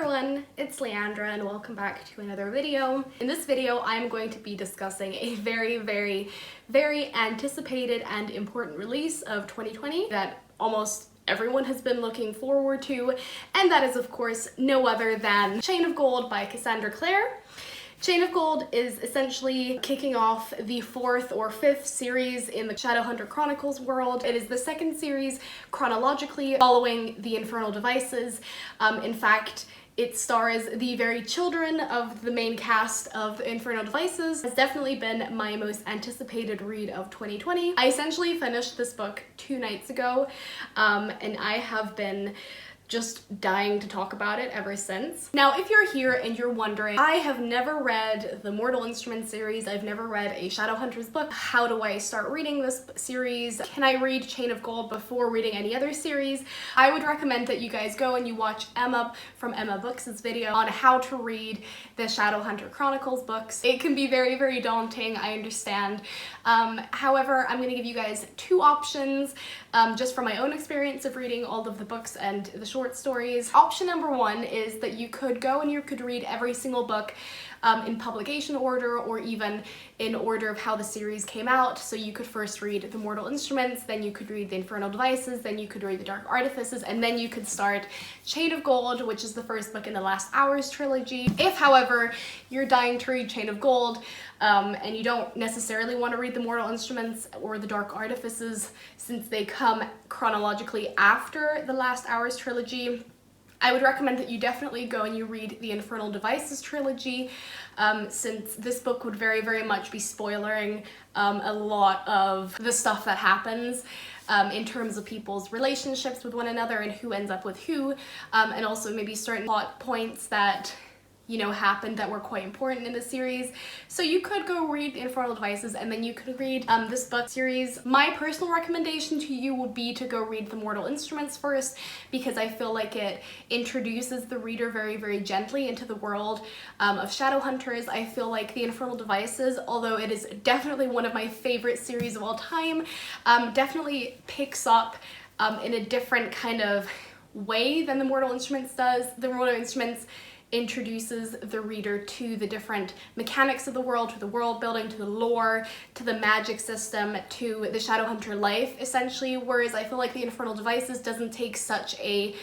everyone, it's Leandra and welcome back to another video. In this video, I'm going to be discussing a very anticipated and important release of 2020 that almost everyone has been looking forward to, and that is of course no other than Chain of Gold by Cassandra Clare. Chain of Gold is essentially kicking off the fourth or fifth series in the Shadowhunter Chronicles world. It is the second series chronologically following the Infernal Devices. In fact, it stars the very children of the main cast of Infernal Devices. It's definitely been my most anticipated read of 2020. I essentially finished this book 2 nights ago, and I have been just dying to talk about it ever since. Now, if you're here and you're wondering, I have never read the Mortal Instruments series, I've never read a Shadowhunters book. How do I start reading this series? Can I read Chain of Gold before reading any other series? I would recommend that you guys go and you watch Emma from Emma Books' video on how to read the Shadowhunter Chronicles books. It can be very daunting, I understand. However, I'm gonna give you guys 2 options just from my own experience of reading all of the books and the short stories. Option number 1 is that you could go and you could read every single book in publication order, or even in order of how the series came out. So you could first read the Mortal Instruments, then you could read the Infernal Devices, then you could read the Dark Artifices, and then you could start Chain of Gold, which is the first book in the Last Hours trilogy. If, however, you're dying to read Chain of Gold, and you don't necessarily want to read the Mortal Instruments or the Dark Artifices since they come chronologically after the Last Hours trilogy, I would recommend that you definitely go and you read the Infernal Devices trilogy, since this book would very much be spoiling a lot of the stuff that happens in terms of people's relationships with one another and who ends up with who, and also maybe certain plot points that happened that were quite important in the series. So you could go read the Infernal Devices and then you could read this book series. My personal recommendation to you would be to go read the Mortal Instruments first, because I feel like it introduces the reader very gently into the world of Shadowhunters. I feel like the Infernal Devices, although it is definitely one of my favorite series of all time, definitely picks up in a different kind of way than the Mortal Instruments does. The Mortal Instruments introduces the reader to the different mechanics of the world, to the world building, to the lore, to the magic system, to the Shadowhunter life, essentially, whereas I feel like the Infernal Devices doesn't take such a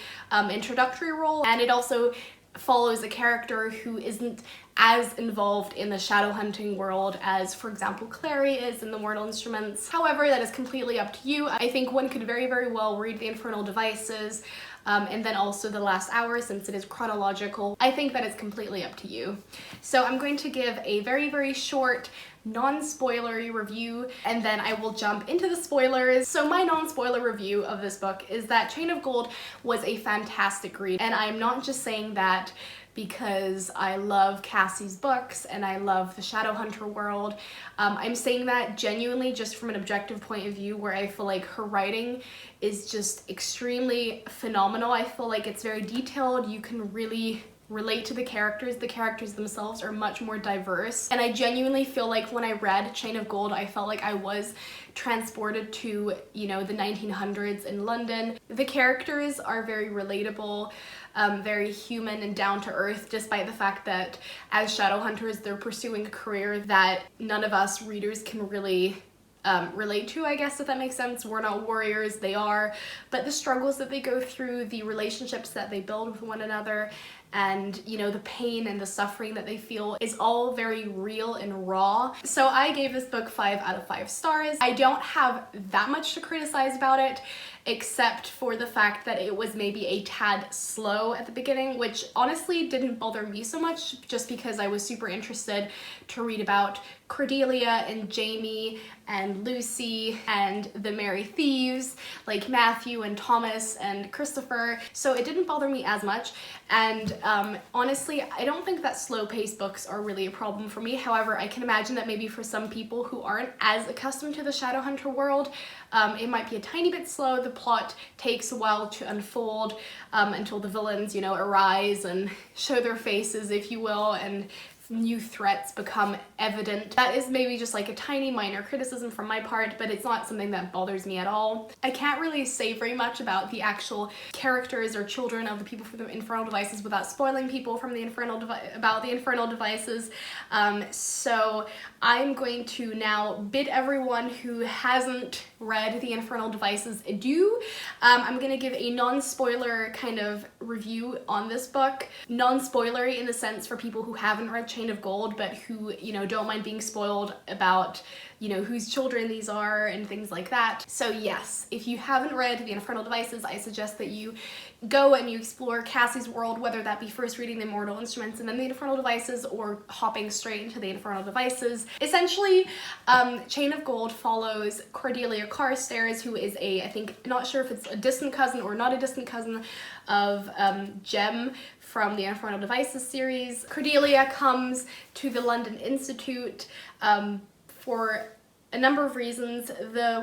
introductory role, and it also follows a character who isn't as involved in the shadowhunting world as, for example, Clary is in the Mortal Instruments. However, that is completely up to you. I think one could very well read the Infernal Devices and then also the Last Hour, since it is chronological. I think that is completely up to you. So I'm going to give a very short non-spoilery review, and then I will jump into the spoilers. So my non-spoiler review of this book is that Chain of Gold was a fantastic read, and I'm not just saying that because I love Cassie's books and I love the Shadowhunter world. I'm saying that genuinely just from an objective point of view, where I feel like her writing is just extremely phenomenal. I feel like it's very detailed. You can really relate to the characters. The characters themselves are much more diverse, and I genuinely feel like when I read Chain of Gold, I felt like I was transported to, the 1900s in London. The characters are very relatable, very human and down to earth, despite the fact that as Shadowhunters they're pursuing a career that none of us readers can really relate to, I guess, if that makes sense. We're not warriors, they are, but the struggles that they go through, the relationships that they build with one another, and the pain and the suffering that they feel is all very real and raw. So I gave this book 5 out of 5 stars. I don't have that much to criticize about it, except for the fact that it was maybe a tad slow at the beginning, which honestly didn't bother me so much, just because I was super interested to read about Cordelia and Jamie and Lucy and the Merry Thieves, like Matthew and Thomas and Christopher, so it didn't bother me as much. And honestly, I don't think that slow-paced books are really a problem for me. However, I can imagine that maybe for some people who aren't as accustomed to the Shadowhunter world, it might be a tiny bit slow. The plot takes a while to unfold until the villains, arise and show their faces, if you will, and new threats become evident. That is maybe just like a tiny minor criticism from my part, but it's not something that bothers me at all. I can't really say very much about the actual characters or children of the people from the Infernal Devices without spoiling people from the about the Infernal Devices. So I'm going to now bid everyone who hasn't read the Infernal Devices adieu. I'm gonna give a non-spoiler kind of review on this book. Non-spoilery in the sense for people who haven't read Chain of Gold, but who, you know, don't mind being spoiled about, you know, whose children these are and things like that. So yes, if you haven't read the Infernal Devices, I suggest that you go and you explore Cassie's world, whether that be first reading the Mortal Instruments and then the Infernal Devices, or hopping straight into the Infernal Devices. Essentially, Chain of Gold follows Cordelia Carstairs, who is I think, not sure if it's a distant cousin or not a distant cousin of Jem from the Infernal Devices series. Cordelia comes to the London Institute for a number of reasons.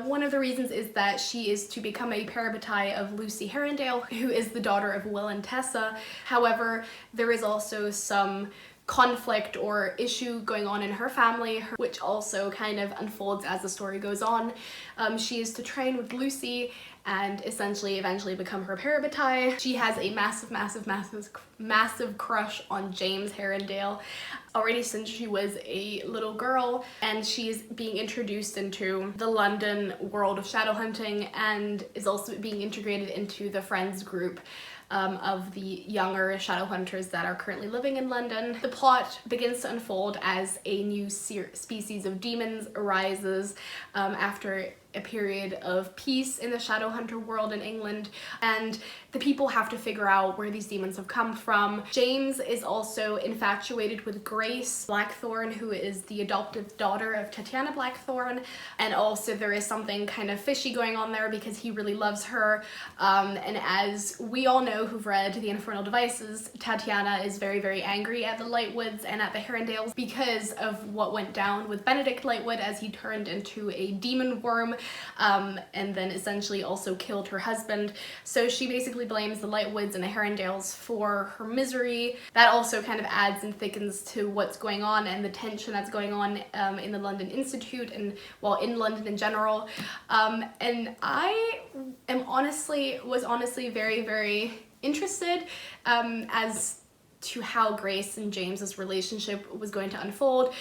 One of the reasons is that she is to become a parabatai of Lucy Herondale, who is the daughter of Will and Tessa. However, there is also some conflict or issue going on in her family, which also kind of unfolds as the story goes on. She is to train with Lucy and essentially eventually become her parabatai. She has a massive crush on James Herondale already since she was a little girl, and she's being introduced into the London world of shadow hunting and is also being integrated into the friends group of the younger shadow hunters that are currently living in London. The plot begins to unfold as a new species of demons arises after a period of peace in the Shadowhunter world in England, and the people have to figure out where these demons have come from. James is also infatuated with Grace Blackthorne, who is the adopted daughter of Tatiana Blackthorne, and also there is something kind of fishy going on there because he really loves her, and as we all know who've read the Infernal Devices, Tatiana is very, very angry at the Lightwoods and at the Herondales because of what went down with Benedict Lightwood as he turned into a demon worm, and then essentially also killed her husband. So she basically blames the Lightwoods and the Herondales for her misery. That also kind of adds and thickens to what's going on and the tension that's going on in the London Institute and, well, in London in general. And I was honestly very, very interested as to how Grace and James's relationship was going to unfold.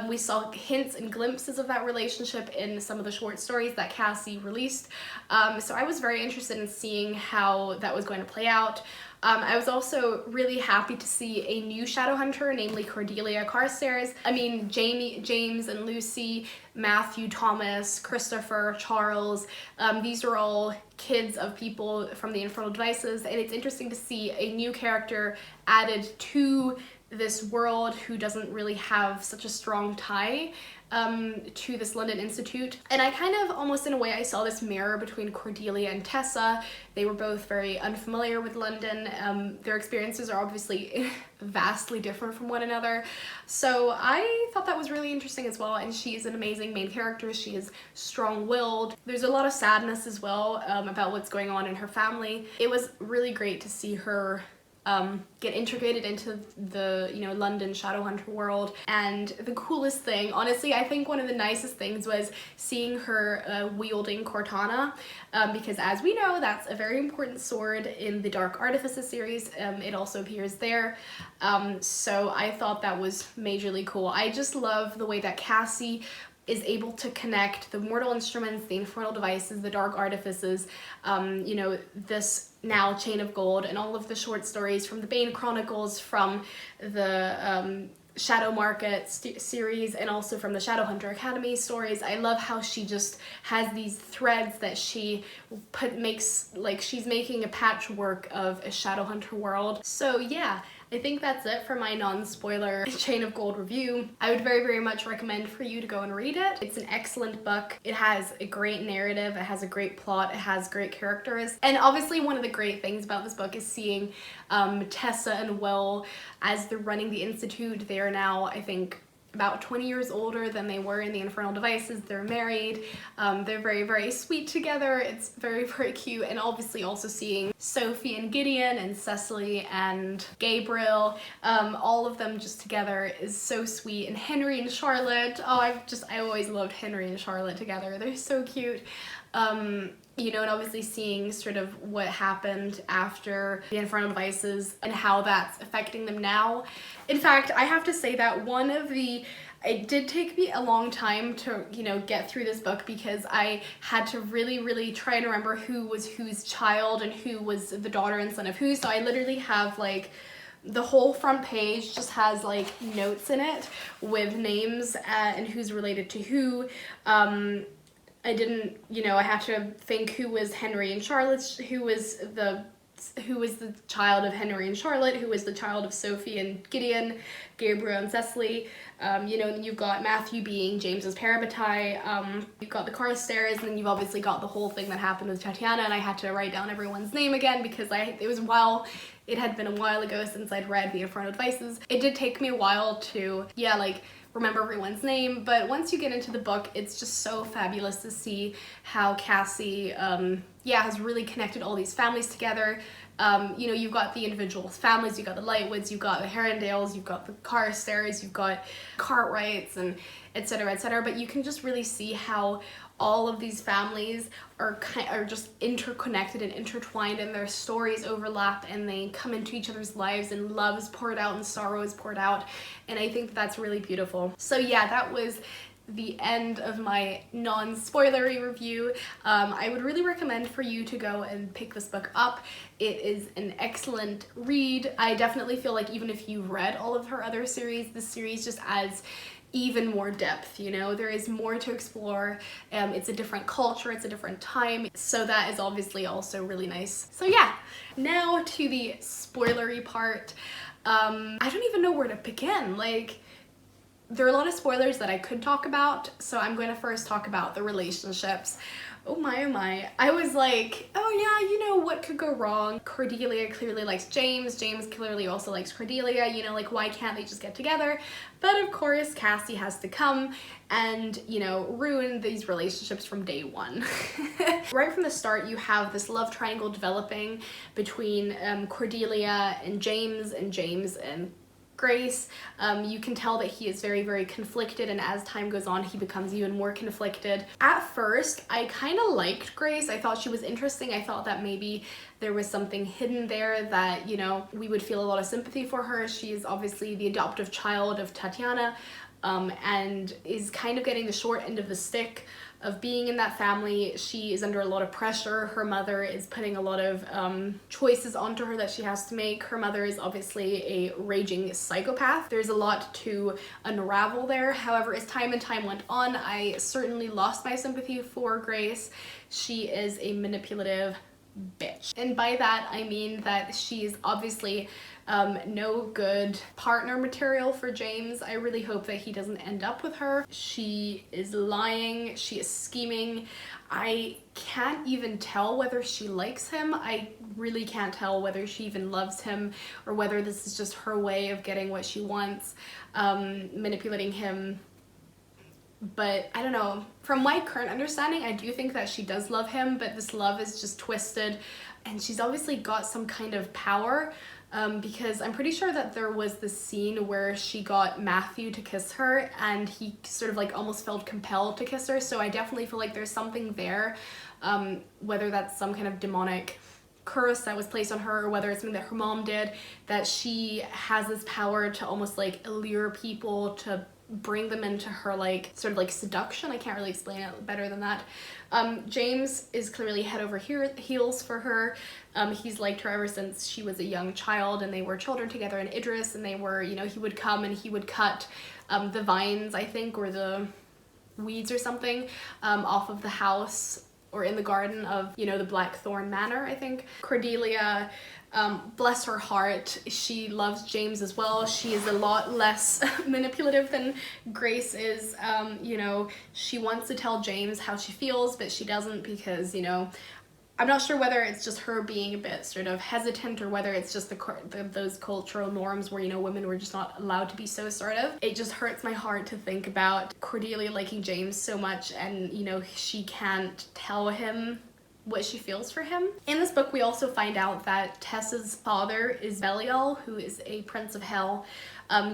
We saw hints and glimpses of that relationship in some of the short stories that Cassie released. So I was very interested in seeing how that was going to play out. I was also really happy to see a new Shadowhunter, namely Cordelia Carstairs. I mean, James and Lucy, Matthew, Thomas, Christopher, Charles, these are all kids of people from the Infernal Devices, and it's interesting to see a new character added to this world who doesn't really have such a strong tie to this London Institute. And I kind of, almost in a way, I saw this mirror between Cordelia and Tessa. They were both very unfamiliar with London. Their experiences are obviously vastly different from one another. So I thought that was really interesting as well, and she is an amazing main character. She is strong-willed. There's a lot of sadness as well about what's going on in her family. It was really great to see her get integrated into the, you know, London Shadowhunter world. And the coolest thing, honestly, I think one of the nicest things was seeing her wielding Cortana, because as we know, that's a very important sword in the Dark Artifices series. It also appears there. So I thought that was majorly cool. I just love the way that Cassie is able to connect the Mortal Instruments, the Infernal Devices, the Dark Artifices, you know, this now Chain of Gold, and all of the short stories from the Bane Chronicles, from the Shadow Market series, and also from the Shadowhunter Academy stories. I love how she just has these threads that she makes, like she's making a patchwork of a Shadowhunter world. So yeah, I think that's it for my non-spoiler Chain of Gold review. I would very, very much recommend for you to go and read it. It's an excellent book. It has a great narrative, it has a great plot, it has great characters. And obviously one of the great things about this book is seeing Tessa and Will as they're running the Institute. They are now, I think, about 20 years older than they were in the Infernal Devices. They're married. They're very, very sweet together. It's very, very cute. And obviously also seeing Sophie and Gideon and Cecily and Gabriel, all of them just together is so sweet. And Henry and Charlotte, oh, I always loved Henry and Charlotte together. They're so cute. You know, and obviously seeing sort of what happened after the Infernal Devices and how that's affecting them now. In fact, I have to say that it did take me a long time to, you know, get through this book, because I had to really, really try and remember who was whose child and who was the daughter and son of who. So I literally have like the whole front page just has like notes in it with names and who's related to who. I didn't, you know, I had to think who was Henry and Charlotte, who was the child of Henry and Charlotte, who was the child of Sophie and Gideon, Gabriel and Cecily. You know, and you've got Matthew being James's parabatai. You've got the Carstairs, and then you've obviously got the whole thing that happened with Tatiana, and I had to write down everyone's name again because it had been a while ago since I'd read the Infernal Devices. It did take me a while to, remember everyone's name, but once you get into the book, it's just so fabulous to see how Cassie, has really connected all these families together. You know, you've got the individual families, you've got the Lightwoods, you've got the Herondales, you've got the Carstairs, you've got Cartwrights, and etc., but you can just really see how all of these families are just interconnected and intertwined, and their stories overlap, and they come into each other's lives, and love is poured out and sorrow is poured out, and I think that's really beautiful. So yeah, that was the end of my non-spoilery review. I would really recommend for you to go and pick this book up. It is an excellent read. I definitely feel like even if you've read all of her other series, this series just adds even more depth, you know? There is more to explore. It's a different culture, it's a different time, so that is obviously also really nice. So yeah, now to the spoilery part. I don't even know where to begin. Like, there are a lot of spoilers that I could talk about, so I'm going to first talk about the relationships. Oh my, oh my. I was like, oh yeah, you know, what could go wrong? Cordelia clearly likes James. James clearly also likes Cordelia. You know, like, why can't they just get together? But of course, Cassie has to come and, you know, ruin these relationships from day one. Right from the start, you have this love triangle developing between Cordelia and James and Grace. You can tell that he is very, very conflicted, and as time goes on, he becomes even more conflicted. At first, I kind of liked Grace. I thought she was interesting. I thought that maybe there was something hidden there that, you know, we would feel a lot of sympathy for her. She is obviously the adoptive child of Tatiana, and is kind of getting the short end of the stick of being in that family. She is under a lot of pressure. Her mother is putting a lot of choices onto her that she has to make. Her mother is obviously a raging psychopath. There's a lot to unravel there. However, as time and time went on, I certainly lost my sympathy for Grace. She is a manipulative bitch. And by that, I mean that she's obviously no good partner material for James. I really hope that he doesn't end up with her. She is lying, she is scheming. I can't even tell whether she likes him. I really can't tell whether she even loves him, or whether this is just her way of getting what she wants, manipulating him. But I don't know. From my current understanding, I do think that she does love him, but this love is just twisted, and she's obviously got some kind of power, because I'm pretty sure that there was this scene where she got Matthew to kiss her, and he sort of like almost felt compelled to kiss her. So I definitely feel like there's something there, whether that's some kind of demonic curse that was placed on her, or whether it's something that her mom did, that she has this power to almost like allure people, to bring them into her like sort of like seduction. I can't really explain it better than that. James is clearly head over heels for her. He's liked her ever since she was a young child, and they were children together in Idris, and they were, you know, he would come and he would cut the vines, I think, or the weeds or something, off of the house or in the garden of, you know, the Blackthorne Manor, I think. Cordelia, bless her heart, she loves James as well. She is a lot less manipulative than Grace is. You know, she wants to tell James how she feels, but she doesn't, because, you know, I'm not sure whether it's just her being a bit sort of hesitant or whether it's just those cultural norms where, you know, women were just not allowed to be so assertive. It just hurts my heart to think about Cordelia liking James so much and, you know, she can't tell him what she feels for him. In this book, we also find out that Tessa's father is Belial, who is a prince of hell.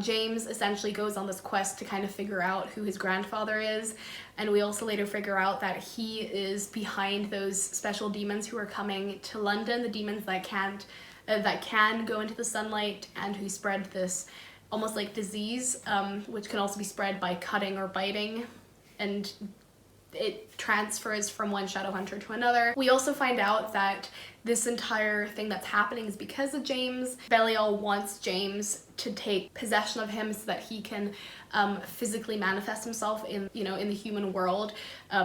James essentially goes on this quest to kind of figure out who his grandfather is, and we also later figure out that he is behind those special demons who are coming to London, the demons that can go into the sunlight and who spread this almost like disease, which can also be spread by cutting or biting, and it transfers from one shadow hunter to another. We also find out that this entire thing that's happening is because of James. Belial wants James to take possession of him so that he can physically manifest himself in, you know, in the human world,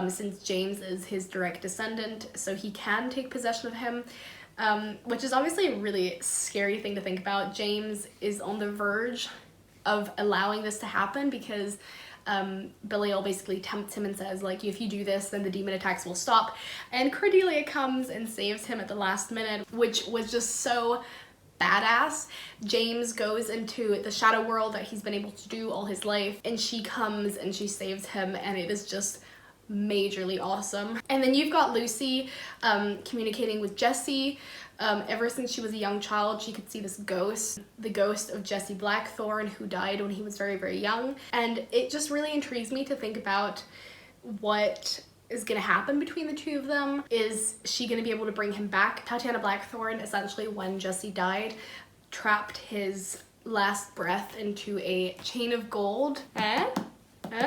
since James is his direct descendant, so he can take possession of him, which is obviously a really scary thing to think about. James is on the verge of allowing this to happen because Belial basically tempts him and says, like, if you do this, then the demon attacks will stop. And Cordelia comes and saves him at the last minute, which was just so badass. James goes into the shadow world that he's been able to do all his life, and she comes and she saves him, and it is just majorly awesome. And then you've got Lucy communicating with Jessie. Ever since she was a young child, she could see this ghost, the ghost of Jessie Blackthorne, who died when he was very, very young. And it just really intrigues me to think about what is going to happen between the two of them. Is she going to be able to bring him back? Tatiana Blackthorne, essentially, when Jessie died, trapped his last breath into a chain of gold.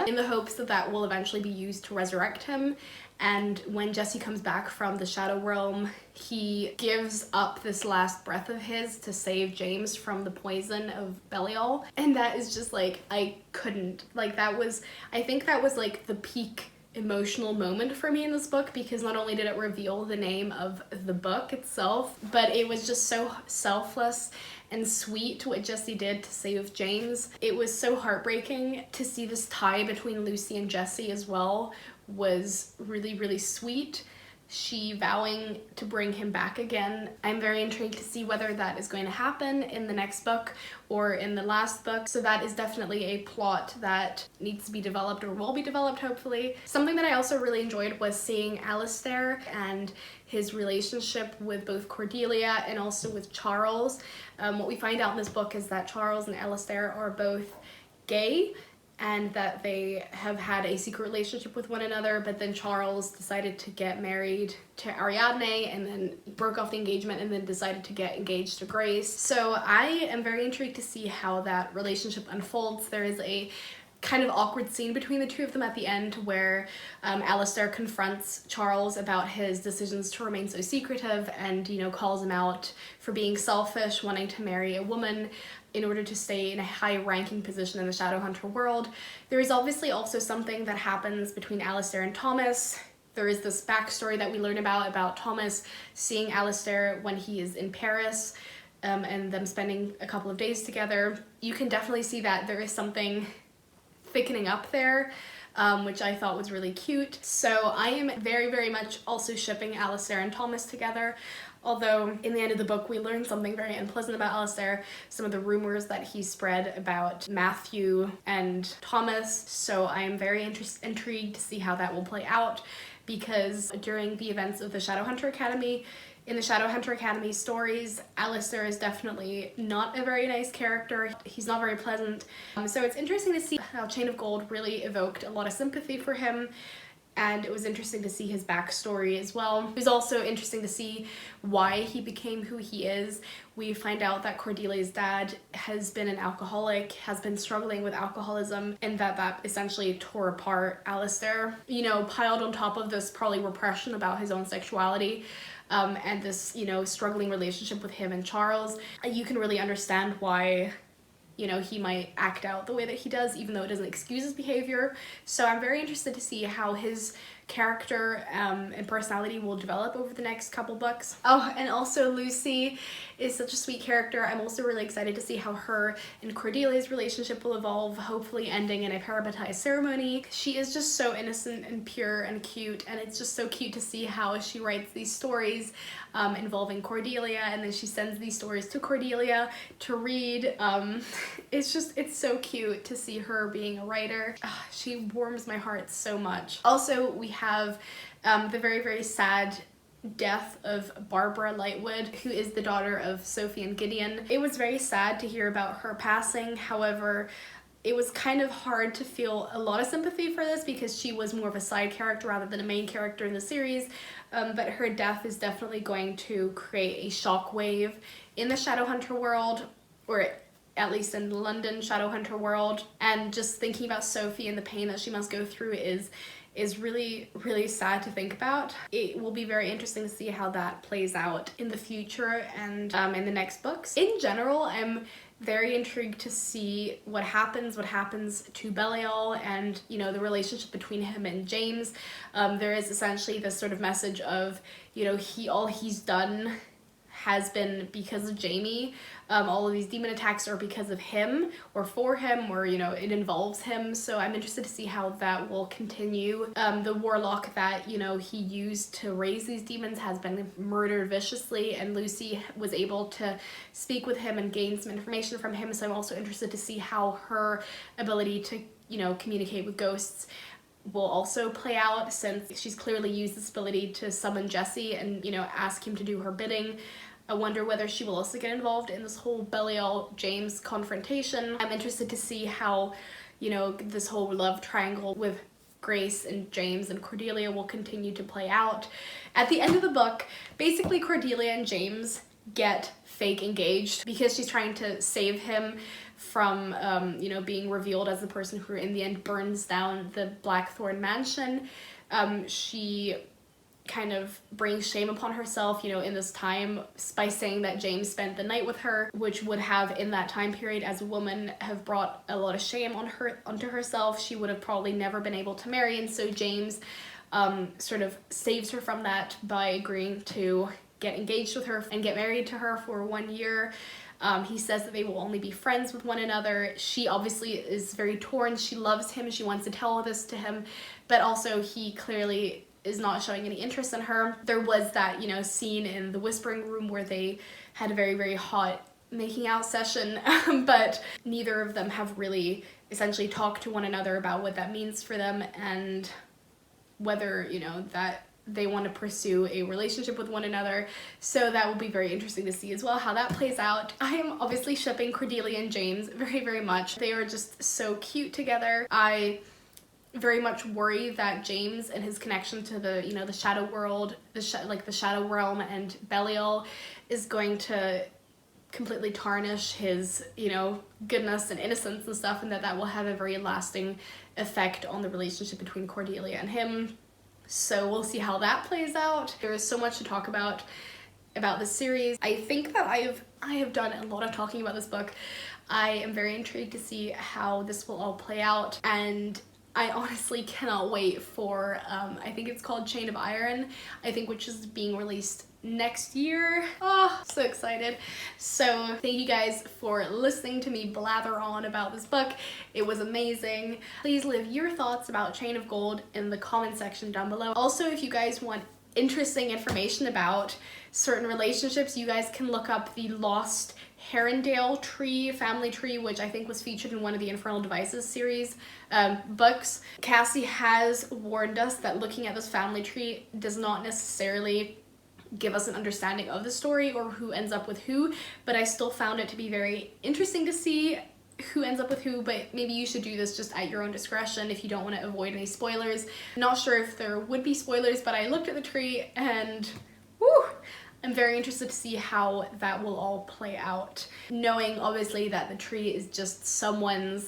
In the hopes that that will eventually be used to resurrect him. And when Jessie comes back from the Shadow Realm, he gives up this last breath of his to save James from the poison of Belial. And that is just like, I couldn't. Like, that was, I think that was like the peak emotional moment for me in this book, because not only did it reveal the name of the book itself, but it was just so selfless and sweet what Jessie did to save James. It was so heartbreaking to see this tie between Lucy and Jessie as well. Was really, really sweet. She vowing to bring him back again. I'm very intrigued to see whether that is going to happen in the next book or in the last book. So that is definitely a plot that needs to be developed or will be developed, hopefully. Something that I also really enjoyed was seeing Alastair and his relationship with both Cordelia and also with Charles. What we find out in this book is that Charles and Alastair are both gay, and that they have had a secret relationship with one another, but then Charles decided to get married to Ariadne and then broke off the engagement and then decided to get engaged to Grace. So I am very intrigued to see how that relationship unfolds. There is a kind of awkward scene between the two of them at the end where Alastair confronts Charles about his decisions to remain so secretive and, you know, calls him out for being selfish, wanting to marry a woman in order to stay in a high-ranking position in the Shadowhunter world. There is obviously also something that happens between Alastair and Thomas. There is this backstory that we learn about Thomas seeing Alastair when he is in Paris, and them spending a couple of days together. You can definitely see that there is something thickening up there, which I thought was really cute. So I am very, very much also shipping Alastair and Thomas together. Although in the end of the book we learn something very unpleasant about Alastair, some of the rumors that he spread about Matthew and Thomas. So I am very intrigued to see how that will play out, because during the events of the Shadowhunter Academy, in the Shadowhunter Academy stories, Alastair is definitely not a very nice character. He's not very pleasant. So it's interesting to see how Chain of Gold really evoked a lot of sympathy for him, and it was interesting to see his backstory as well. It was also interesting to see why he became who he is. We find out that Cordelia's dad has been an alcoholic, has been struggling with alcoholism, and that essentially tore apart Alastair. You know, piled on top of this probably repression about his own sexuality, and this, you know, struggling relationship with him and Charles, you can really understand why, you know, he might act out the way that he does, even though it doesn't excuse his behavior. So I'm very interested to see how his character and personality will develop over the next couple books. Oh, and also Lucy is such a sweet character. I'm also really excited to see how her and Cordelia's relationship will evolve, hopefully ending in a parabatai ceremony. She is just so innocent and pure and cute, and it's just so cute to see how she writes these stories involving Cordelia, and then she sends these stories to Cordelia to read. It's so cute to see her being a writer. She warms my heart so much. Also, we have the very, very sad death of Barbara Lightwood, who is the daughter of Sophie and Gideon. It was very sad to hear about her passing. However, it was kind of hard to feel a lot of sympathy for this because she was more of a side character rather than a main character in the series. But her death is definitely going to create a shockwave in the Shadowhunter world, or at least in the London Shadowhunter world. And just thinking about Sophie and the pain that she must go through is really, really sad to think about. It will be very interesting to see how that plays out in the future and in the next books. In general, I'm very intrigued to see what happens to Belial and, you know, the relationship between him and James. There is essentially this sort of message of, you know, all he's done has been because of Jamie. All of these demon attacks are because of him or for him, or, you know, it involves him. So I'm interested to see how that will continue. The warlock that, you know, he used to raise these demons has been murdered viciously, and Lucy was able to speak with him and gain some information from him. So I'm also interested to see how her ability to, you know, communicate with ghosts will also play out, since she's clearly used this ability to summon Jessie and, you know, ask him to do her bidding. I wonder whether she will also get involved in this whole Belial-James confrontation. I'm interested to see how, you know, this whole love triangle with Grace and James and Cordelia will continue to play out. At the end of the book, basically Cordelia and James get fake engaged because she's trying to save him from, you know, being revealed as the person who in the end burns down the Blackthorne mansion. She kind of brings shame upon herself, you know, in this time by saying that James spent the night with her, which would have in that time period as a woman have brought a lot of shame onto herself. She would have probably never been able to marry, and so James sort of saves her from that by agreeing to get engaged with her and get married to her for 1 year. He says that they will only be friends with one another. She obviously is very torn. She loves him. She wants to tell all this to him, but also he clearly is not showing any interest in her. There was that, you know, scene in the Whispering Room where they had a very, very hot making out session, but neither of them have really essentially talked to one another about what that means for them and whether, you know, that they want to pursue a relationship with one another. So that will be very interesting to see as well how that plays out. I am obviously shipping Cordelia and James very, very much. They are just so cute together. I very much worry that James and his connection to the, you know, the shadow world, the shadow realm and Belial is going to completely tarnish his, you know, goodness and innocence and stuff, and that will have a very lasting effect on the relationship between Cordelia and him. So we'll see how that plays out. There is so much to talk about this series. I think that I have done a lot of talking about this book. I am very intrigued to see how this will all play out, and I honestly cannot wait for, I think it's called Chain of Iron, I think, which is being released next year. Oh, so excited. So thank you guys for listening to me blather on about this book. It was amazing. Please leave your thoughts about Chain of Gold in the comment section down below. Also, if you guys want interesting information about certain relationships, you guys can look up the Lost Herondale family tree, which I think was featured in one of the Infernal Devices series books. Cassie has warned us that looking at this family tree does not necessarily give us an understanding of the story or who ends up with who, but I still found it to be very interesting to see who ends up with who. But maybe you should do this just at your own discretion if you don't want to avoid any spoilers. Not sure if there would be spoilers, but I looked at the tree and whew, I'm very interested to see how that will all play out, knowing obviously that the tree is just someone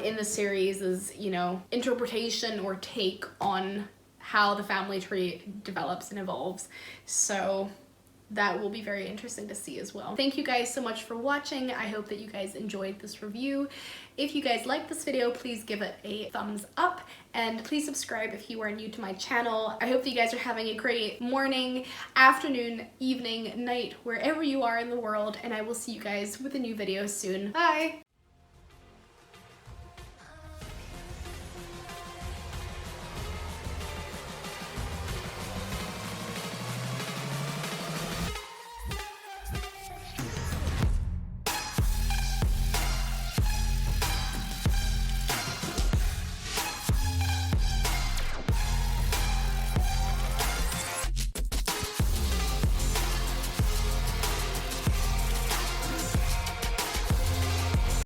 in the series' you know, interpretation or take on how the family tree develops and evolves. So that will be very interesting to see as well. Thank you guys so much for watching. I hope that you guys enjoyed this review. If you guys liked this video, please give it a thumbs up and please subscribe if you are new to my channel. I hope that you guys are having a great morning, afternoon, evening, night, wherever you are in the world, and I will see you guys with a new video soon. Bye!